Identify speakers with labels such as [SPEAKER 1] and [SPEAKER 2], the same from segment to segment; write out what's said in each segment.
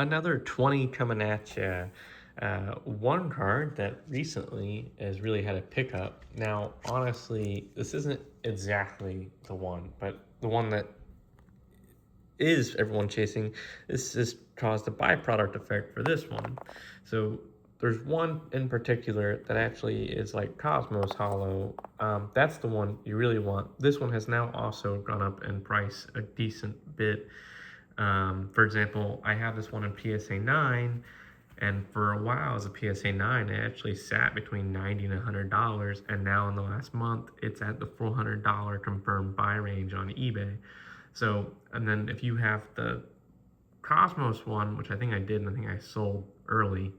[SPEAKER 1] Another 20 coming at you. One card that recently has really had a pickup. Now, honestly, this isn't exactly the one, but the one that is everyone chasing. This has caused a byproduct effect for this one. So there's one in particular that actually is like Cosmos Hollow. That's the one you really want. This one has now also gone up in price a decent bit. For example, I have this one in PSA 9, and for a while as a PSA 9, it actually sat between $90 and $100, and now in the last month, it's at the $400 confirmed buy range on eBay. So, and then if you have the Cosmos one, which I think I did, and I think I sold early,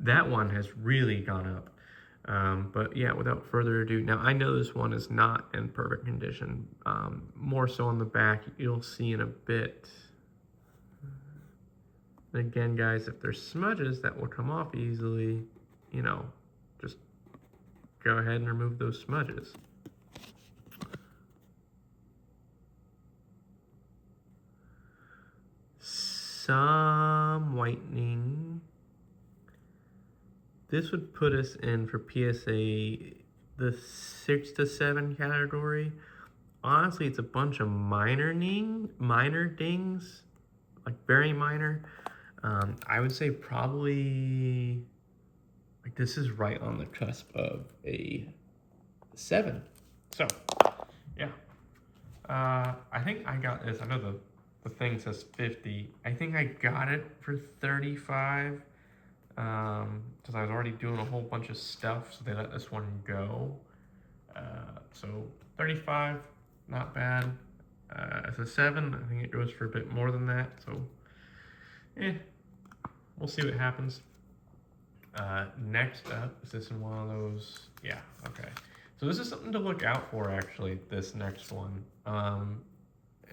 [SPEAKER 1] that one has really gone up. But yeah, without further ado, now I know this one is not in perfect condition. More so on the back, you'll see in a bit. And again, guys, if there's smudges that will come off easily, just go ahead and remove those smudges. Some whitening. This would put us in for PSA the 6 to 7 category. Honestly, it's a bunch of minor dings, like very minor. I would say probably like this is right on the cusp of a 7. So, yeah. I think I got this. I know the thing says 50. I think I got it for 35. Because I was already doing a whole bunch of stuff, so they let this one go. So 35, not bad. As a 7, I think it goes for a bit more than that. So, we'll see what happens. Next up, is this in one of those? Yeah, okay. So this is something to look out for, actually, this next one.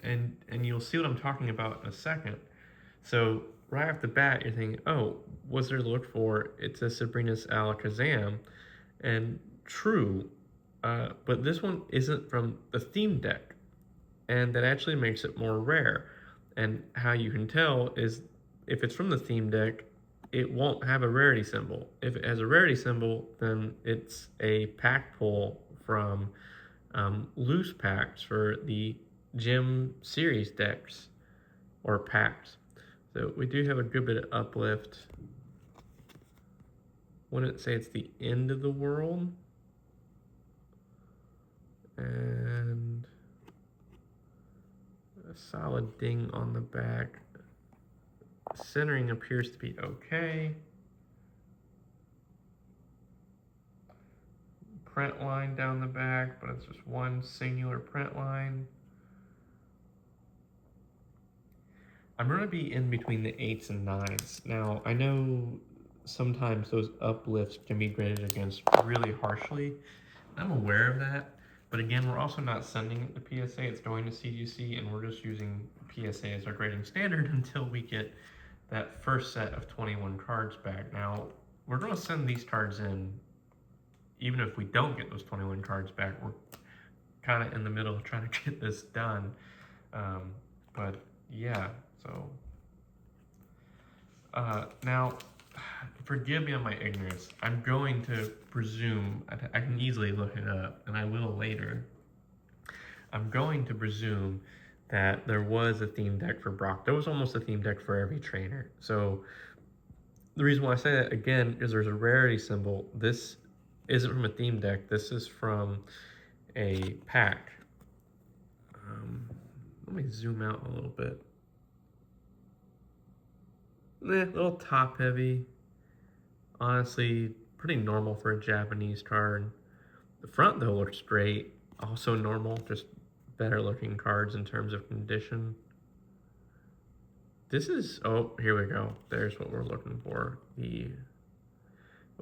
[SPEAKER 1] And you'll see what I'm talking about in a second. So right off the bat, you're thinking, oh, what's there to look for? It's a Sabrina's Alakazam. And true, but this one isn't from the theme deck. And that actually makes it more rare. And how you can tell is if it's from the theme deck, it won't have a rarity symbol. If it has a rarity symbol, then it's a pack pull from loose packs for the Gym series decks or packs. So we do have a good bit of uplift. Wouldn't say it's the end of the world. And a solid ding on the back. Centering appears to be okay. Print line down the back, but it's just one singular print line. I'm going to be in between the 8s and 9s. Now, I know sometimes those uplifts can be graded against really harshly. I'm aware of that. But again, we're also not sending it to PSA. It's going to CGC, and we're just using PSA as our grading standard until we get that first set of 21 cards back. Now, we're going to send these cards in. Even if we don't get those 21 cards back, we're kind of in the middle of trying to get this done. But yeah, so now forgive me on my ignorance. I'm going to presume, I can easily look it up, and I will later. I'm going to presume that there was a theme deck for Brock. There was almost a theme deck for every trainer. So the reason why I say that again is there's a rarity symbol. This isn't from a theme deck. This is from a pack. Let me zoom out a little bit. A little top heavy. Honestly, pretty normal for a Japanese card. The front though looks great. Also normal, just better looking cards in terms of condition. This is, oh, here we go. There's what we're looking for. I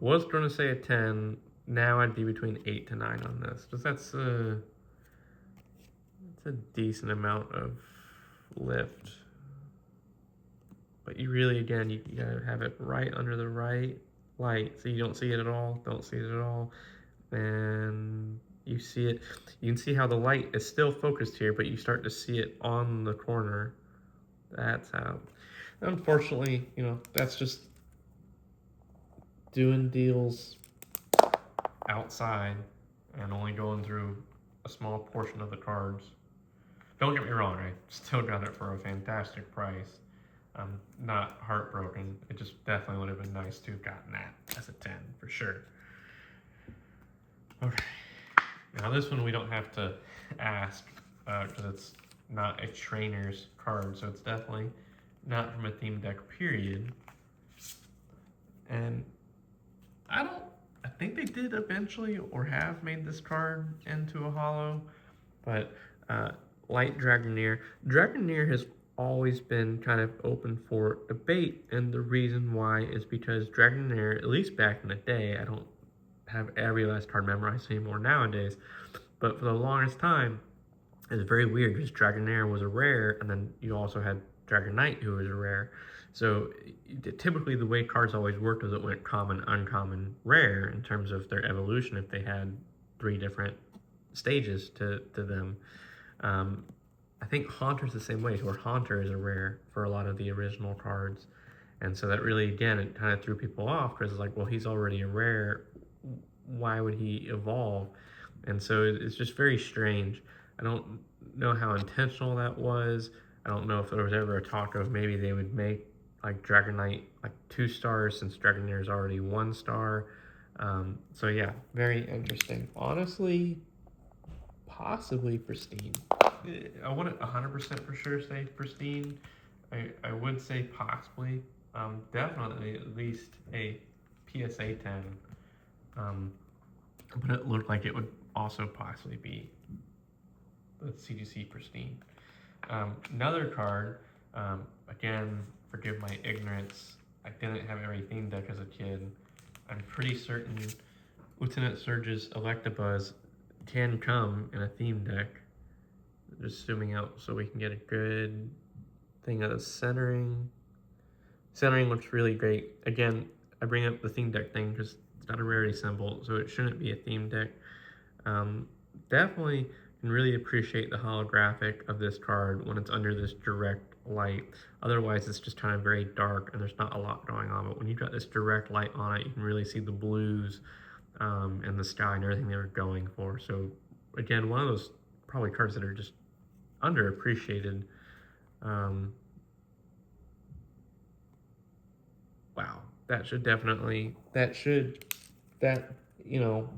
[SPEAKER 1] was going to say a 10. Now I'd be between 8 to 9 on this. Because that's a decent amount of lift. But you really, again, you gotta have it right under the right light. So you don't see it at all. Don't see it at all. And you see it. You can see how the light is still focused here, but you start to see it on the corner. That's how. Unfortunately, you know, that's just doing deals outside and only going through a small portion of the cards. Don't get me wrong, I still got it for a fantastic price. I'm not heartbroken. It just definitely would have been nice to have gotten that as a 10 for sure. Okay. Now this one we don't have to ask because it's not a trainer's card, so it's definitely not from a theme deck period. And I think they did eventually or have made this card into a holo, but Light Dragoneer. Dragoneer has always been kind of open for debate, and the reason why is because Dragoneer, at least back in the day, I don't have every last card memorized anymore nowadays, but for the longest time, it was very weird because Dragonair was a rare, and then you also had Dragonite, who was a rare. So typically, the way cards always worked was it went common, uncommon, rare in terms of their evolution. If they had 3 different stages to them, I think Haunter's the same way, where Haunter is a rare for a lot of the original cards. And so that really, again, it kind of threw people off because it's like, well, he's already a rare. Why would he evolve? And so it's just very strange. I don't know how intentional that was. I don't know if there was ever a talk of maybe they would make like Dragonite like 2 stars since Dragonair is already 1 star. So yeah, very interesting. Honestly, possibly pristine. I wouldn't 100% for sure say pristine. I would say possibly. Definitely at least a PSA 10. But it looked like it would also possibly be the CGC pristine. Another card, again, forgive my ignorance, I didn't have every theme deck as a kid. I'm pretty certain Lieutenant Surge's Electabuzz can come in a theme deck. Just zooming out so we can get a good thing of the centering. Centering looks really great. Again, I bring up the theme deck thing because it's not a rarity symbol, so it shouldn't be a theme deck. Definitely can really appreciate the holographic of this card when it's under this direct light. Otherwise, it's just kind of very dark and there's not a lot going on. But when you've got this direct light on it, you can really see the blues and the sky and everything they were going for. So again, one of those probably cards that are just underappreciated. Wow, you know,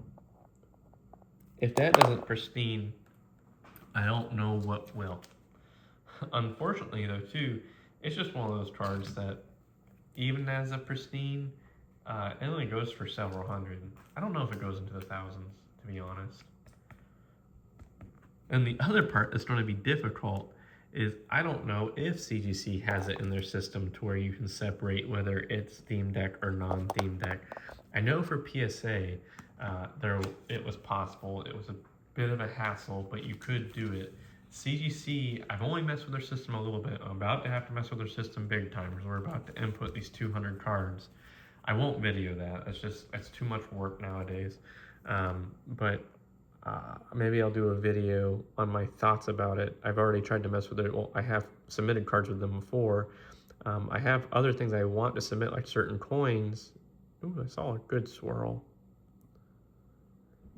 [SPEAKER 1] if that doesn't pristine, I don't know what will. Unfortunately, though, too, it's just one of those cards that, even as a pristine, it only goes for several hundred. I don't know if it goes into the thousands, to be honest. And the other part that's going to be difficult is I don't know if CGC has it in their system to where you can separate whether it's theme deck or non-theme deck. I know for PSA, it was possible. It was a bit of a hassle, but you could do it. CGC, I've only messed with their system a little bit. I'm about to have to mess with their system big time because we're about to input these 200 cards. I won't video that. It's too much work nowadays. But maybe I'll do a video on my thoughts about it. I've already tried to mess with it. Well, I have submitted cards with them before. I have other things I want to submit, like certain coins. Ooh, I saw a good swirl.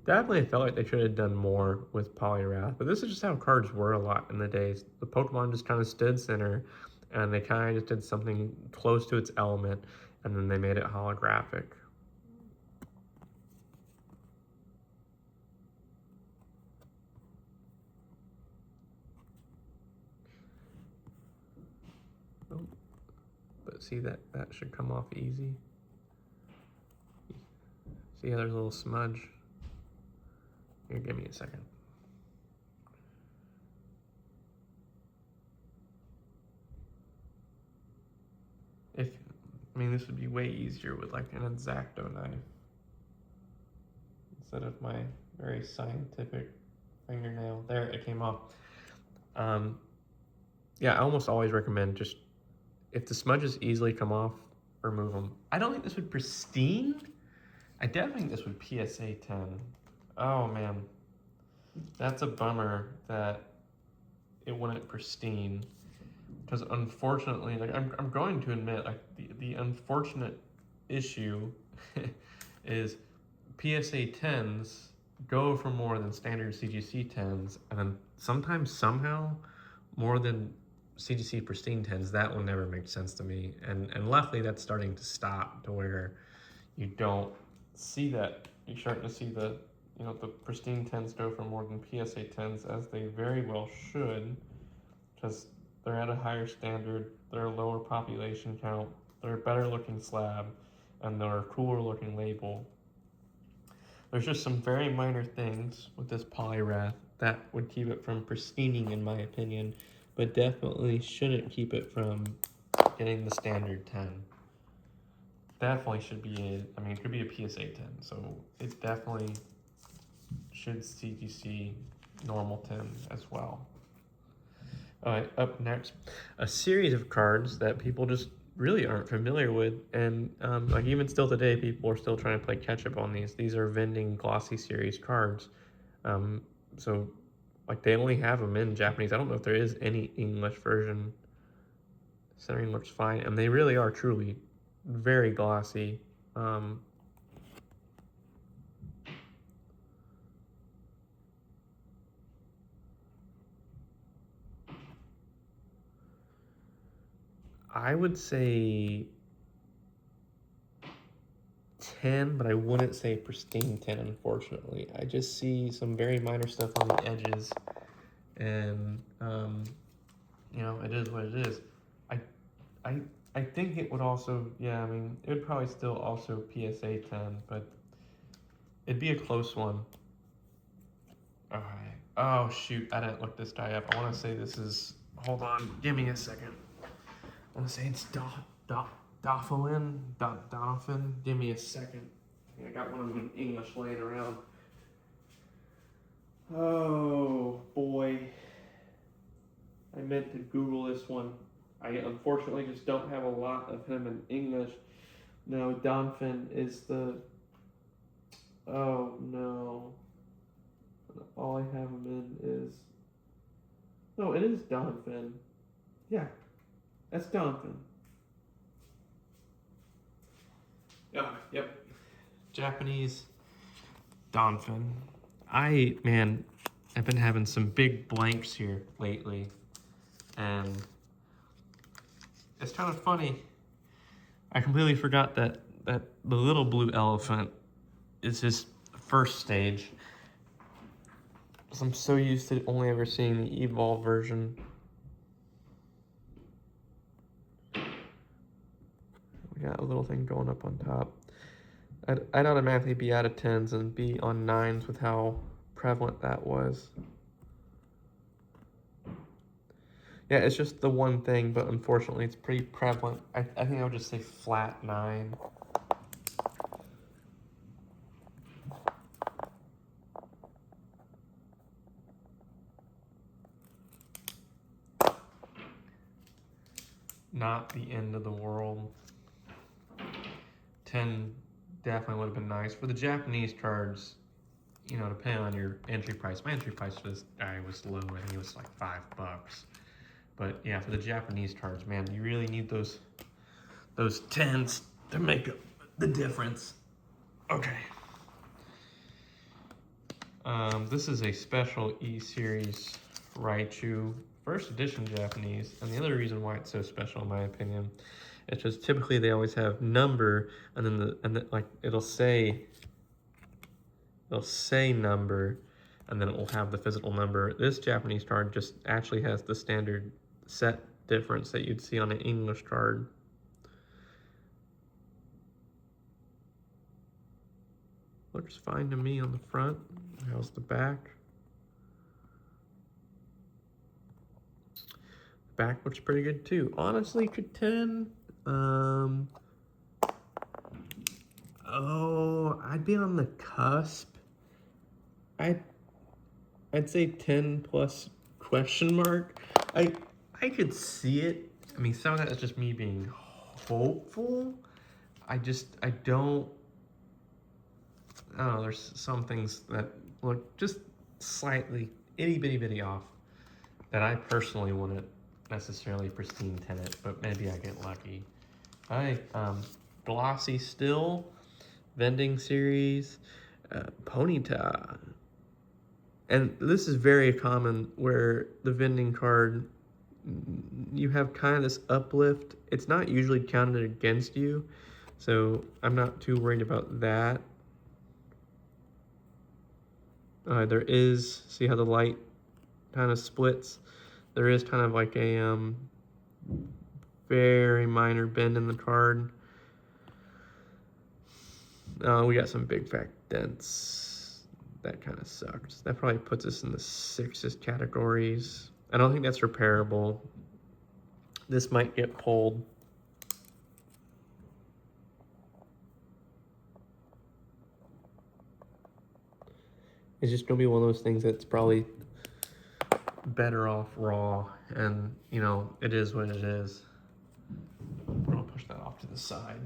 [SPEAKER 1] Definitely felt like they should have done more with Poliwrath, but this is just how cards were a lot in the days. The Pokemon just kind of stood center, and they kind of just did something close to its element, and then they made it holographic. Oh, but see, that should come off easy. See how there's a little smudge? Here, give me a second. This would be way easier with like an X-Acto knife instead of my very scientific fingernail. There, it came off. Yeah, I almost always recommend just, if the smudges easily come off, remove them. I don't think this would pristine. I definitely think this would PSA 10. Oh man, that's a bummer that it wouldn't pristine. I'm because unfortunately, like I'm going to admit, like the unfortunate issue is PSA 10s go for more than standard CGC 10s, and then sometimes somehow more than CGC pristine 10s. That one never makes sense to me, and luckily that's starting to stop to where you don't see that. You're starting to see the the pristine 10s go for more than PSA 10s, as they very well should, because they're at a higher standard, they're a lower population count, they're a better looking slab, and they're a cooler looking label. There's just some very minor things with this Polyrath that would keep it from pristining, in my opinion, but definitely shouldn't keep it from getting the standard 10. Definitely should be I mean, it could be a PSA 10, so it definitely should CGC normal 10 as well. All right, up next, a series of cards that people just really aren't familiar with, and like even still today, people are still trying to play catch up on these. These are vending glossy series cards, so like they only have them in Japanese. I don't know if there is any English version. Centering looks fine, and they really are truly very glossy. I would say 10, but I wouldn't say pristine 10, unfortunately. I just see some very minor stuff on the edges, and it is what it is. I, I, I think it would also, yeah, I mean, it would probably still also PSA 10, but it'd be a close one. All right. Oh shoot, I didn't look this guy up. I want to say this is. Hold on, give me a second. I want to say it's Donovan. Give me a second. I got one of them in English laying around. Oh boy. I meant to Google this one. I unfortunately just don't have a lot of him in English. No, Donphin is the. Oh no. All I have him in is. No, it is Donphin. Yeah, that's Donphin. Yeah, yep. Japanese Donphin. I've been having some big blanks here lately, and it's kind of funny. I completely forgot that the little blue elephant is his first stage. I'm so used to only ever seeing the Evolve version. We got a little thing going up on top. I'd automatically be out of 10s and be on 9s with how prevalent that was. Yeah, it's just the one thing, but unfortunately it's pretty prevalent. I think I would just say flat 9. Not the end of the world. 10 definitely would have been nice. For the Japanese cards, depending on your entry price. My entry price for this guy was low. I think it was like $5. But yeah, for the Japanese cards, man, you really need those 10s to make up the difference. Okay. This is a special E-Series Raichu, first edition Japanese, and the other reason why it's so special, in my opinion, it's just typically they always have number, and then like it'll say number, and then it will have the physical number. This Japanese card just actually has the standard set difference that you'd see on an English card. Looks fine to me on the front. How's the back? Back looks pretty good too. Honestly, could 10. I'd be on the cusp. I'd say 10 plus question mark. I could see it. I mean, some of that is just me being hopeful. I don't know, there's some things that look just slightly itty bitty off that I personally wouldn't necessarily pristine tenant, but maybe I get lucky. All right, Glossy Still, Vending Series, Ponyta. And this is very common where the vending card, you have kind of this uplift. It's not usually counted against you, so I'm not too worried about that. There is, see how the light kind of splits? There is kind of like a very minor bend in the card. We got some big fat dents. That kind of sucks. That probably puts us in the 6th categories. I don't think that's repairable. This might get pulled. It's just gonna be one of those things that's probably better off raw, and you know, it is what it is. I'll push that off to the side.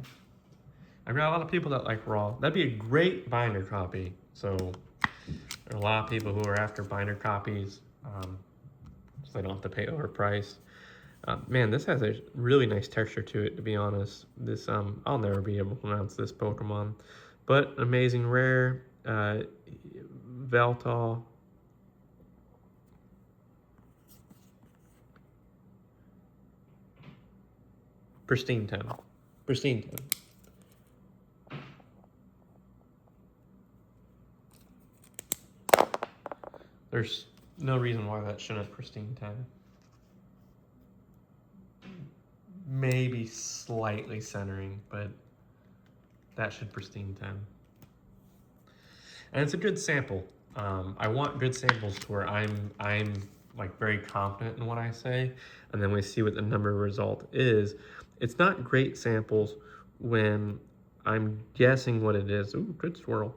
[SPEAKER 1] I've got a lot of people that like raw. That'd be a great binder copy. So there are a lot of people who are after binder copies, so they don't have to pay overpriced. Man, this has a really nice texture to it, to be honest. This I'll never be able to pronounce this Pokemon, but amazing rare. Veltal. Pristine 10. Pristine 10. There's no reason why that shouldn't pristine 10. Maybe slightly centering, but that should pristine 10. And it's a good sample. I want good samples to where I'm like very confident in what I say, and then we see what the number result is. It's not great samples when I'm guessing what it is. Ooh, good swirl.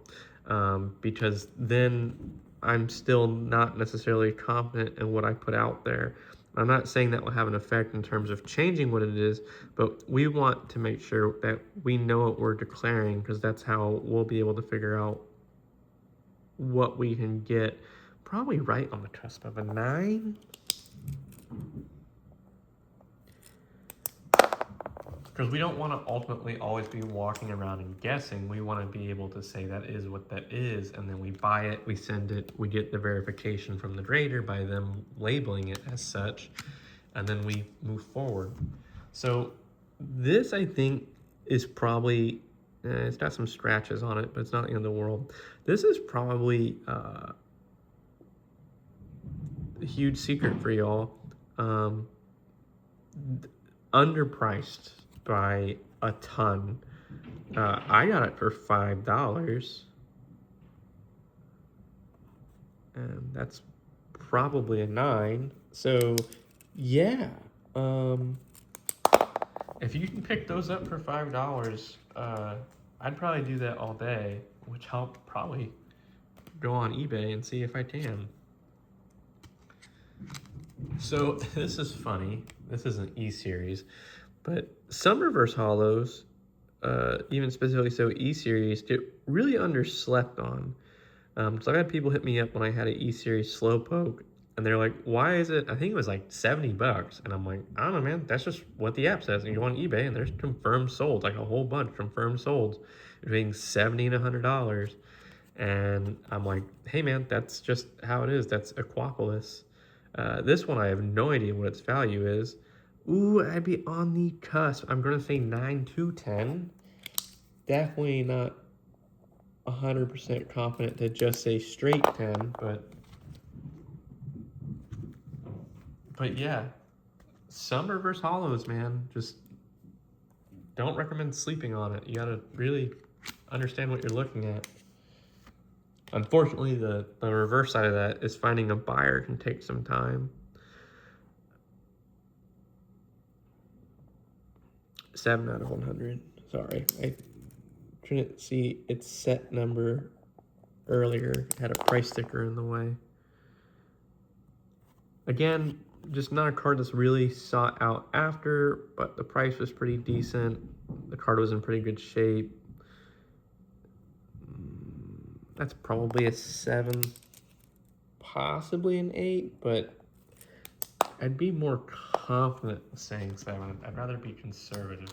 [SPEAKER 1] Because then I'm still not necessarily confident in what I put out there. I'm not saying that will have an effect in terms of changing what it is, but we want to make sure that we know what we're declaring, because that's how we'll be able to figure out what we can get. Probably right on the cusp of a 9. Because we don't want to ultimately always be walking around and guessing. We want to be able to say that is what that is, and then we buy it, we send it, we get the verification from the grader by them labeling it as such, and then we move forward. So this, I think, is probably, it's got some scratches on it, but it's not the end of the world. This is probably a huge secret for y'all. Underpriced by a ton. I got it for $5, and that's probably a 9. So yeah, if you can pick those up for $5, I'd probably do that all day, which I'll probably go on eBay and see if I can. So this is funny. This is an E-Series, but some reverse holos, even specifically so E-Series, get really underslept on. So I had people hit me up when I had an E-Series Slowpoke, and they're like, why is it, I think it was like $70. And I'm like, I don't know, man, that's just what the app says. And you go on eBay and there's confirmed sold, like a whole bunch confirmed sold, between $70 and $100. And I'm like, hey man, that's just how it is. That's Aquapolis. This one, I have no idea what its value is. Ooh, I'd be on the cusp. I'm gonna say 9 to 10. Definitely not 100% confident to just say straight 10, but yeah, some reverse holos, man, just don't recommend sleeping on it. You gotta really understand what you're looking at. Unfortunately, the reverse side of that is finding a buyer can take some time. 7 out of 100. Sorry, I couldn't see its set number earlier. It had a price sticker in the way. Again, just not a card that's really sought out after, but the price was pretty decent. The card was in pretty good shape. That's probably a 7, possibly an 8, but I'd be more confident saying 7. I'd rather be conservative.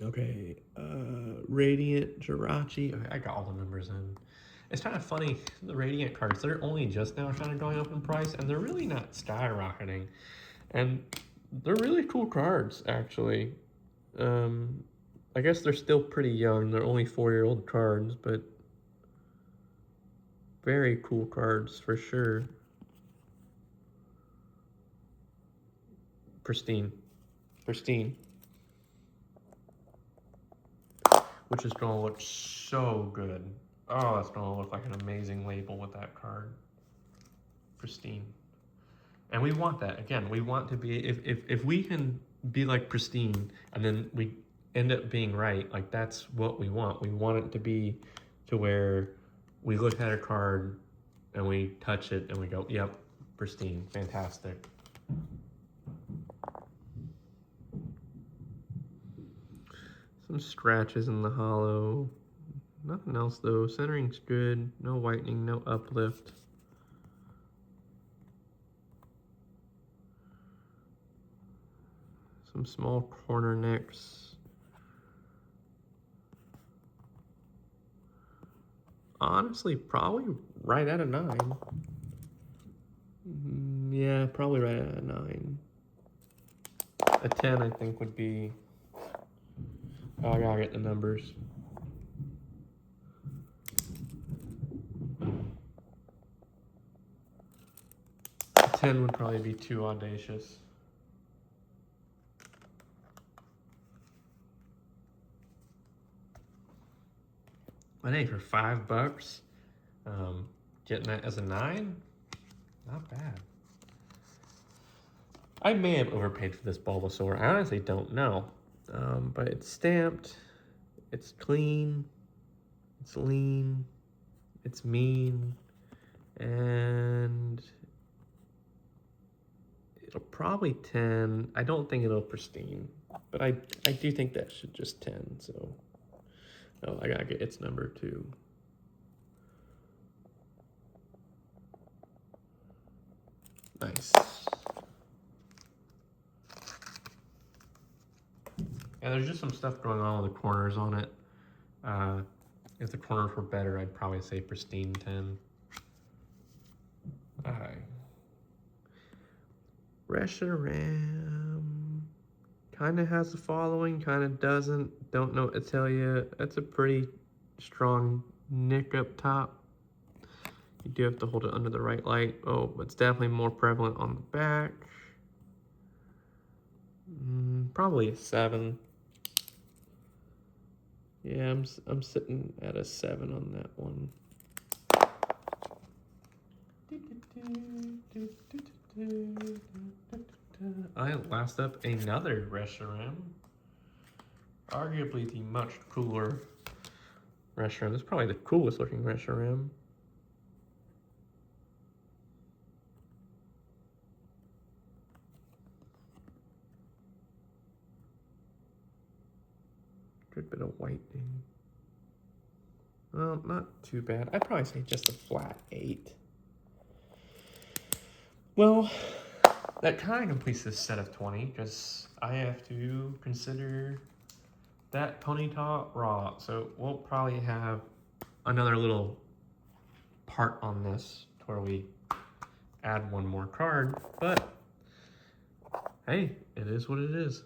[SPEAKER 1] Okay, Radiant, Jirachi. Okay, I got all the numbers in. It's kind of funny, the Radiant cards, they're only just now kind of going up in price, and they're really not skyrocketing. And they're really cool cards, actually. I guess they're still pretty young. They're only 4-year-old cards, but very cool cards for sure. Pristine. Pristine. Which is going to look so good. Oh, that's going to look like an amazing label with that card. Pristine. And we want that. Again, we want to be, if we can be like Pristine and then we end up being right, like that's what we want. We want it to be to where we look at a card and we touch it and we go, yep, Pristine, fantastic. Some scratches in the hollow. Nothing else though. Centering's good. No whitening, no uplift. Some small corner nicks. Honestly, probably right at a 9. Yeah, probably right at a 9. A 10, I think, would be... Oh, I gotta get the numbers. A 10 would probably be too audacious. But hey, for $5, getting that as a 9, not bad. I may have overpaid for this Bulbasaur. I honestly don't know. But it's stamped, it's clean, it's lean, it's mean, and it'll probably 10. I don't think it'll Pristine, but I do think that should just 10, so. Oh, I gotta get its number too. Nice. Yeah, there's just some stuff going on with the corners on it. If the corners were better, I'd probably say Pristine 10. Alright. Reshiram kind of has a following, kind of doesn't. Don't know what to tell you. That's a pretty strong nick up top. You do have to hold it under the right light. Oh, it's definitely more prevalent on the back. Probably a 7. Yeah, I'm sitting at a 7 on that one. Last up, another Reshiram. Arguably the much cooler Reshiram. This is probably the coolest looking Reshiram. Good bit of whitening. Well, not too bad. I'd probably say just a flat 8. Well, that kind of completes this set of 20, because I have to consider that Ponyta raw. So we'll probably have another little part on this where we add one more card, but hey, it is what it is.